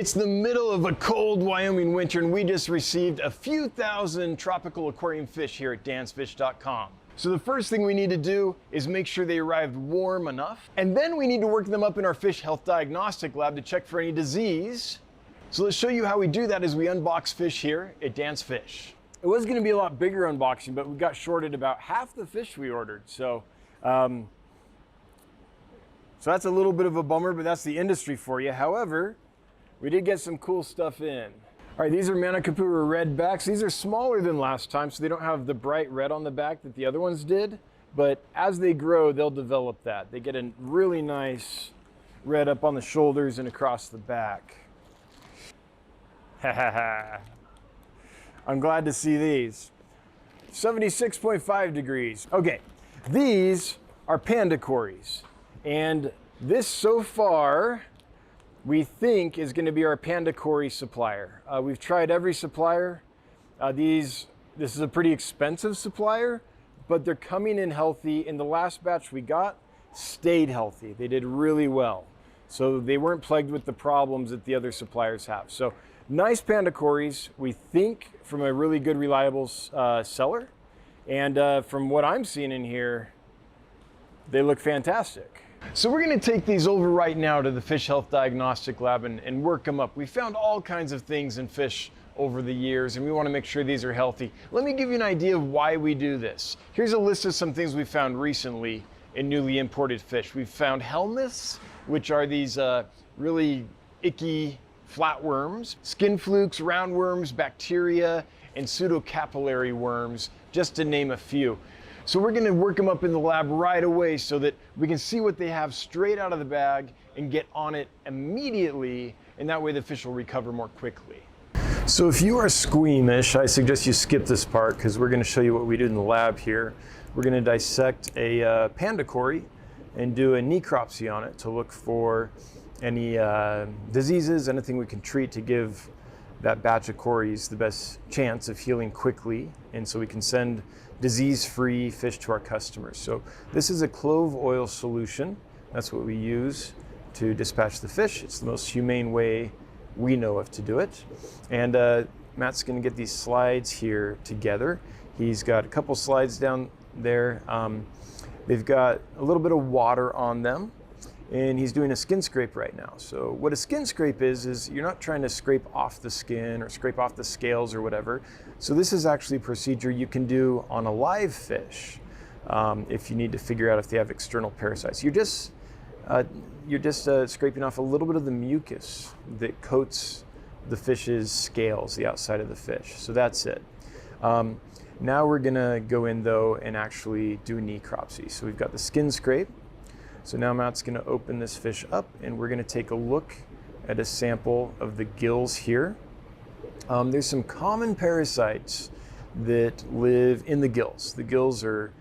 It's the middle of a cold Wyoming winter and we just received a few thousand tropical aquarium fish here at dansfish.com. So the first thing we need to do is make sure they arrived warm enough, and then we need to work them up in our fish health diagnostic lab to check for any disease. So let's show you how we do that as we unbox fish here at Dan's Fish. It was going to be a lot bigger unboxing, but we got shorted about half the fish we ordered. So that's a little bit of a bummer, but that's the industry for you. However, we did get some cool stuff in. All right, these are Manakapura red backs. These are smaller than last time, so they don't have the bright red on the back that the other ones did. But as they grow, they'll develop that. They get a really nice red up on the shoulders and across the back. Ha ha ha. I'm glad to see these. 76.5 degrees. Okay, these are panda cories. And this so far, we think is going to be our panda cory supplier. We've tried every supplier. This is a pretty expensive supplier, but they're coming in healthy. And the last batch we got stayed healthy. They did really well. So they weren't plagued with the problems that the other suppliers have. So nice panda cories, we think, from a really good, reliable seller. And from what I'm seeing in here, they look fantastic. So we're going to take these over right now to the Fish Health Diagnostic Lab and work them up. We found all kinds of things in fish over the years, and we want to make sure these are healthy. Let me give you an idea of why we do this. Here's a list of some things we found recently in newly imported fish. We've found helminths, which are these really icky flatworms, skin flukes, roundworms, bacteria, and pseudocapillary worms, just to name a few. So we're going to work them up in the lab right away so that we can see what they have straight out of the bag and get on it immediately, and that way the fish will recover more quickly. So if you are squeamish, I suggest you skip this part because we're going to show you what we did in the lab here. We're going to dissect a panda cory and do a necropsy on it to look for any diseases, anything we can treat to give that batch of cories the best chance of healing quickly, and so we can send disease-free fish to our customers. So this is a clove oil solution. That's what we use to dispatch the fish. It's the most humane way we know of to do it. And Matt's going to get these slides here together. He's got a couple slides down there. They've got a little bit of water on them, and he's doing a skin scrape right now. So what a skin scrape is you're not trying to scrape off the skin or scrape off the scales or whatever. So this is actually a procedure you can do on a live fish if you need to figure out if they have external parasites. You're just scraping off a little bit of the mucus that coats the fish's scales, the outside of the fish. So that's it. Now we're gonna go in though and actually do a necropsy. So we've got the skin scrape. So now Matt's going to open this fish up and we're going to take a look at a sample of the gills here. There's some common parasites that live in the gills. The gills are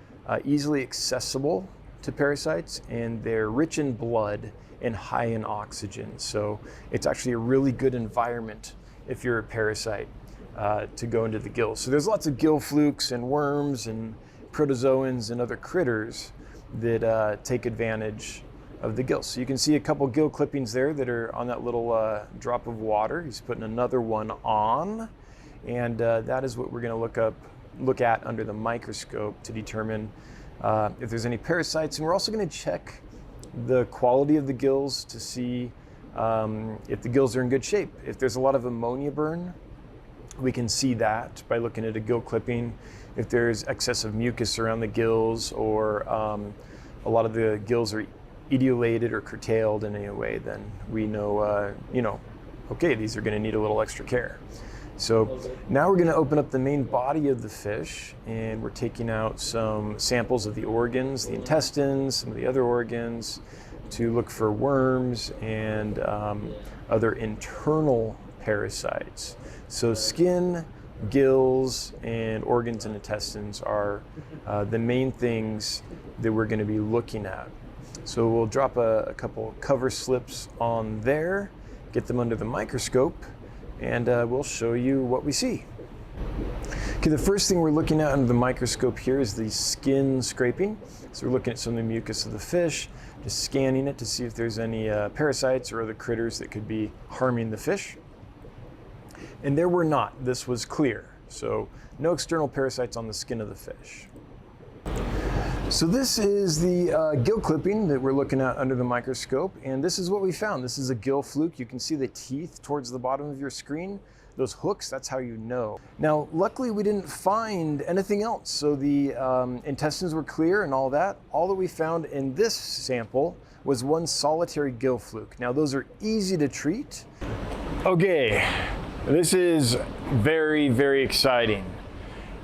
easily accessible to parasites, and they're rich in blood and high in oxygen. So it's actually a really good environment if you're a parasite to go into the gills. So there's lots of gill flukes and worms and protozoans and other critters that take advantage of the gills. So you can see a couple gill clippings there that are on that little drop of water. He's putting another one on, and that is what we're going to look at under the microscope to determine if there's any parasites. And we're also going to check the quality of the gills to see if the gills are in good shape. If there's a lot of ammonia burn, we can see that by looking at a gill clipping. If there's excessive mucus around the gills, or a lot of the gills are etiolated or curtailed in any way, then we know, okay, these are going to need a little extra care. So now we're going to open up the main body of the fish, and we're taking out some samples of the organs, the intestines, some of the other organs, to look for worms and other internal parasites. So skin, gills, and organs and intestines are the main things that we're going to be looking at. So we'll drop a couple cover slips on there, get them under the microscope, and we'll show you what we see. Okay, the first thing we're looking at under the microscope here is the skin scraping. So we're looking at some of the mucus of the fish, just scanning it to see if there's any parasites or other critters that could be harming the fish. And there were not. This was clear. So no external parasites on the skin of the fish. So this is the gill clipping that we're looking at under the microscope, and this is what we found. This is a gill fluke. You can see the teeth towards the bottom of your screen. Those hooks, that's how you know. Now, luckily we didn't find anything else. So the intestines were clear and all that. All that we found in this sample was one solitary gill fluke. Now those are easy to treat. Okay, this is very, very exciting.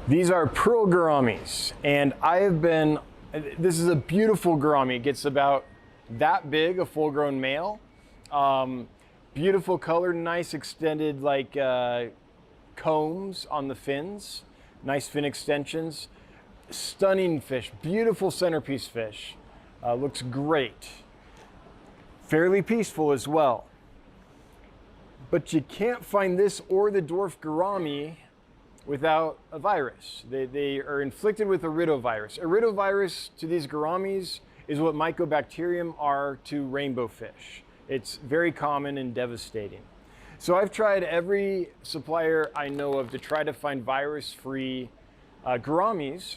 These are pearl gouramis, and this is a beautiful gourami. It gets about that big, a full-grown male. Beautiful color, nice extended like combs on the fins, nice fin extensions. Stunning fish, beautiful centerpiece fish. Looks great. Fairly peaceful as well. But you can't find this or the dwarf gourami without a virus. They are inflicted with iridovirus. Iridovirus to these gouramis is what mycobacterium are to rainbow fish. It's very common and devastating. So I've tried every supplier I know of to try to find virus-free gouramis.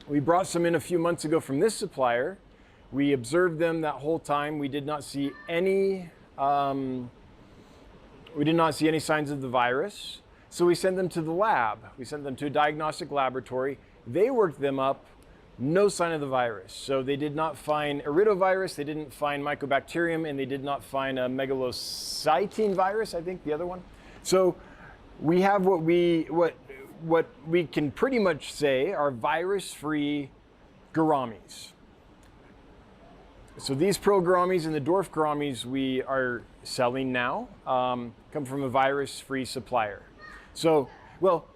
We brought some in a few months ago from this supplier. We observed them that whole time. We did not see any signs of the virus. So we sent them to the lab. We sent them to a diagnostic laboratory. They worked them up, no sign of the virus. So they did not find iridovirus, they didn't find mycobacterium, and they did not find a megalocytine virus, I think, the other one. So we have what we can pretty much say are virus-free gouramis. So these pearl gouramis and the dwarf gouramis we are selling now come from a virus-free supplier. So, well,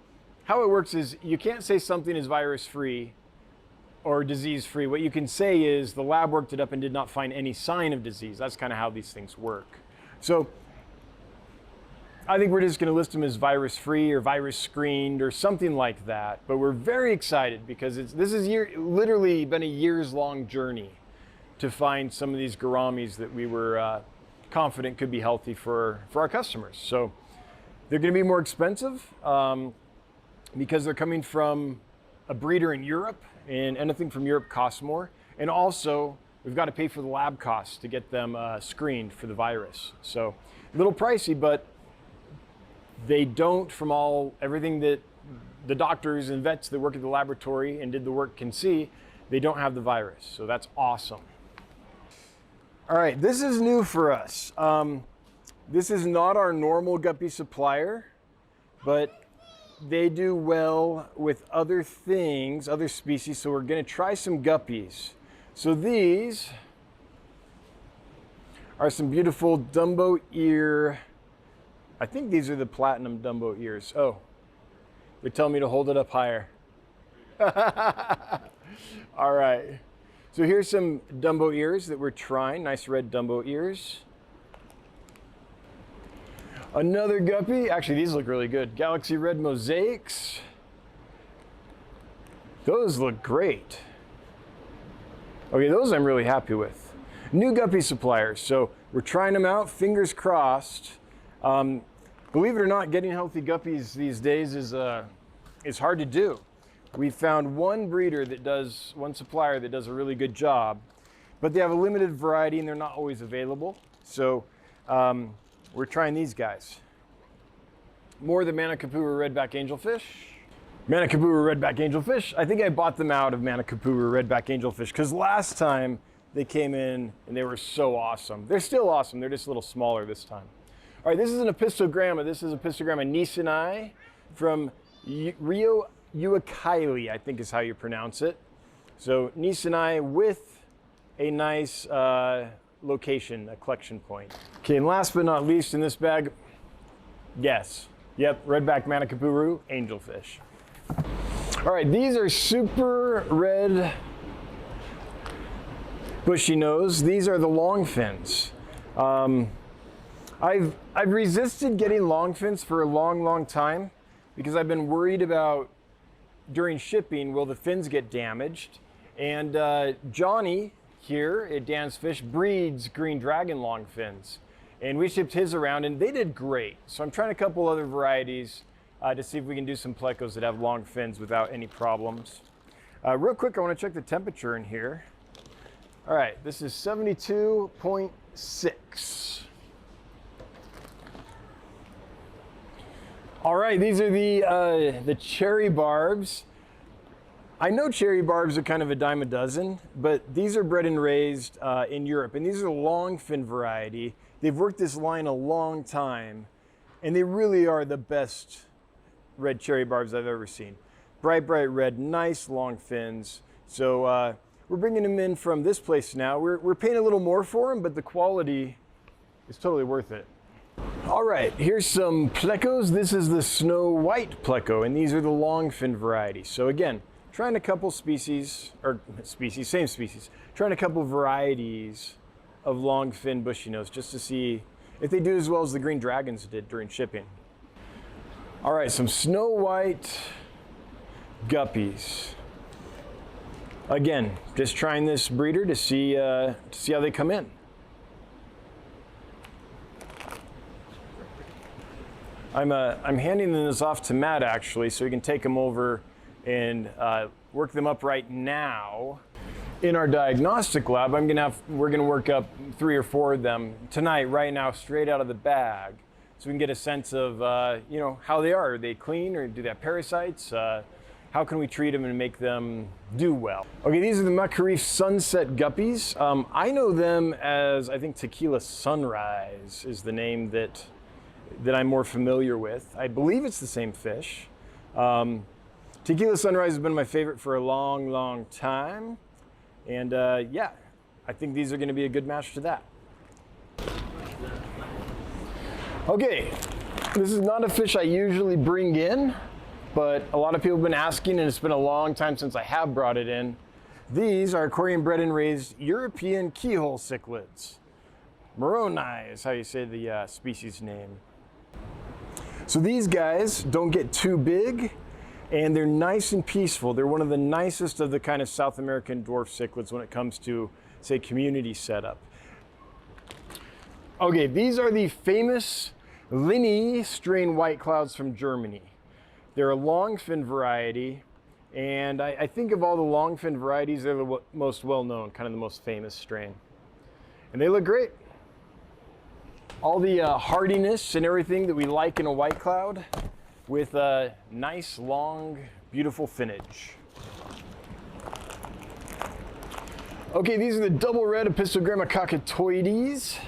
how it works is you can't say something is virus-free or disease-free. What you can say is the lab worked it up and did not find any sign of disease. That's kind of how these things work. So I think we're just going to list them as virus-free or virus-screened or something like that. But we're very excited because this has literally been a years-long journey to find some of these gouramis that we were confident could be healthy for our customers. So they're going to be more expensive because they're coming from a breeder in Europe, and anything from Europe costs more. And also, we've got to pay for the lab costs to get them screened for the virus. So a little pricey, but they don't, from everything that the doctors and vets that work at the laboratory and did the work can see, they don't have the virus. So that's awesome. All right, this is new for us. This is not our normal guppy supplier, but they do well with other things, other species, so we're gonna try some guppies. So these are some beautiful Dumbo ear. I think these are the platinum Dumbo ears. Oh, they're telling me to hold it up higher. All right, so here's some Dumbo ears that we're trying, nice red Dumbo ears. Another guppy, actually these look really good. Galaxy Red Mosaics. Those look great. Okay, those I'm really happy with. New guppy suppliers, so we're trying them out, fingers crossed. Believe it or not, getting healthy guppies these days is hard to do. We found one supplier that does a really good job, but they have a limited variety and they're not always available. So we're trying these guys. More the Manakapura redback angelfish. Manakapura redback angelfish. I think I bought them out of Manakapura redback angelfish because last time they came in and they were so awesome. They're still awesome, they're just a little smaller this time. All right, this is an apistogramma. This is apistogramma Nisonai from Rio Uakaili, I think is how you pronounce it. So Nisonai with a nice location, a collection point. Okay, and last but not least in this bag, yes, yep, redback Manakapuru angelfish. All right, these are super red bushy nose. These are the long fins. I've resisted getting long fins for a long time because I've been worried about during shipping, will the fins get damaged? And Johnny here at Dan's Fish breeds green dragon long fins. And we shipped his around and they did great. So I'm trying a couple other varieties to see if we can do some plecos that have long fins without any problems. Real quick, I want to check the temperature in here. All right, this is 72.6. All right, these are the cherry barbs. I know cherry barbs are kind of a dime a dozen, but these are bred and raised in Europe, and these are the long fin variety. They've worked this line a long time, and they really are the best red cherry barbs I've ever seen. Bright, bright red, nice long fins. So we're bringing them in from this place now. We're paying a little more for them, but the quality is totally worth it. All right, here's some plecos. This is the Snow White pleco, and these are the long fin variety. So again, trying a couple species, same species, trying a couple varieties of long fin bushy nose just to see if they do as well as the green dragons did during shipping. All right, some Snow White guppies. Again, just trying this breeder to see how they come in. I'm handing this off to Matt actually, so he can take them over and work them up right now. In our diagnostic lab, we're gonna work up 3 or 4 of them tonight, right now, straight out of the bag, so we can get a sense of you know, how they are. Are they clean or do they have parasites? How can we treat them and make them do well? Okay, these are the Macarif Sunset Guppies. I know them as, I think, Tequila Sunrise is the name that I'm more familiar with. I believe it's the same fish. Tequila Sunrise has been my favorite for a long, long time. And yeah, I think these are gonna be a good match to that. Okay, this is not a fish I usually bring in, but a lot of people have been asking and it's been a long time since I have brought it in. These are aquarium bred and raised European keyhole cichlids. Moroni is how you say the species name. So these guys don't get too big and they're nice and peaceful. They're one of the nicest of the kind of South American dwarf cichlids when it comes to, say, community setup. Okay, these are the famous Linny strain white clouds from Germany. They're a long fin variety, and I think of all the long fin varieties, they're the most well-known, kind of the most famous strain. And they look great. All the hardiness and everything that we like in a white cloud with a nice, long, beautiful finnage. Okay, these are the double red Epistogramma cockatoides.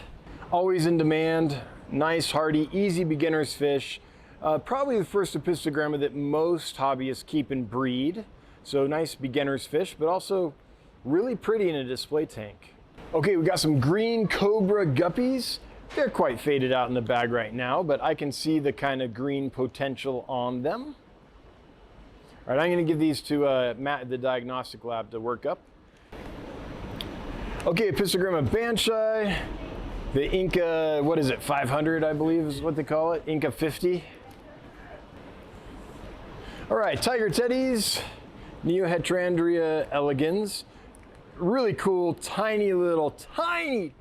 Always in demand, nice, hardy, easy beginner's fish. Probably the first Epistogramma that most hobbyists keep and breed. So nice beginner's fish, but also really pretty in a display tank. Okay, we got some green cobra guppies. They're quite faded out in the bag right now, but I can see the kind of green potential on them. All right, I'm gonna give these to Matt at the diagnostic lab to work up. Okay, Epistogramma banshai. The Inca, what is it, 500, I believe is what they call it, Inca 50. All right, tiger teddies, Neoheterandria elegans. Really cool, tiny little, tiny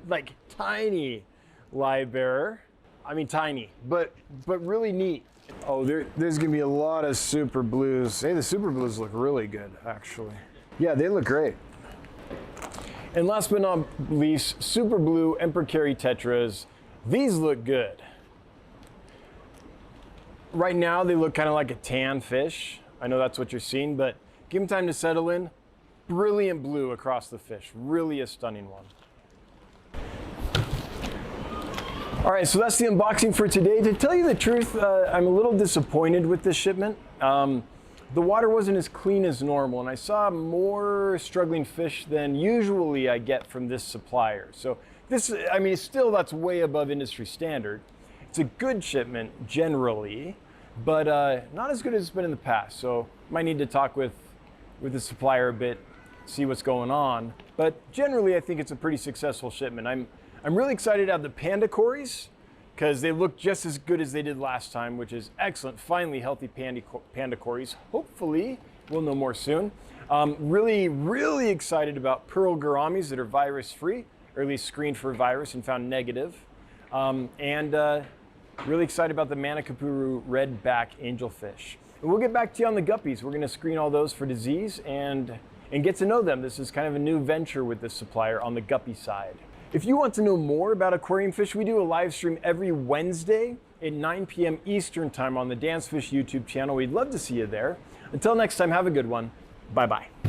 live bearer. I mean tiny, but really neat. Oh, there's gonna be a lot of super blues. Hey, the super blues look really good, actually. Yeah, they look great. And last but not least, super blue Emperor Carry tetras. These look good. Right now, they look kind of like a tan fish. I know that's what you're seeing, but give them time to settle in. Brilliant blue across the fish, really a stunning one. All right, so that's the unboxing for today. To tell you the truth, I'm a little disappointed with this shipment. The water wasn't as clean as normal, and I saw more struggling fish than usually I get from this supplier. So this, I mean, still that's way above industry standard. It's a good shipment generally, but not as good as it's been in the past. So might need to talk with the supplier a bit, see what's going on. But generally, I think it's a pretty successful shipment. I'm really excited to have the panda cories because they look just as good as they did last time, which is excellent. Finally, healthy panda cories. Hopefully, we'll know more soon. Really excited about pearl gouramis that are virus-free, or at least screened for virus and found negative. Really excited about the Manakapuru redback angelfish. And we'll get back to you on the guppies. We're going to screen all those for disease and get to know them. This is kind of a new venture with this supplier on the guppy side. If you want to know more about aquarium fish, we do a live stream every Wednesday at 9 p.m. Eastern time on the Dancefish YouTube channel. We'd love to see you there. Until next time, have a good one. Bye-bye.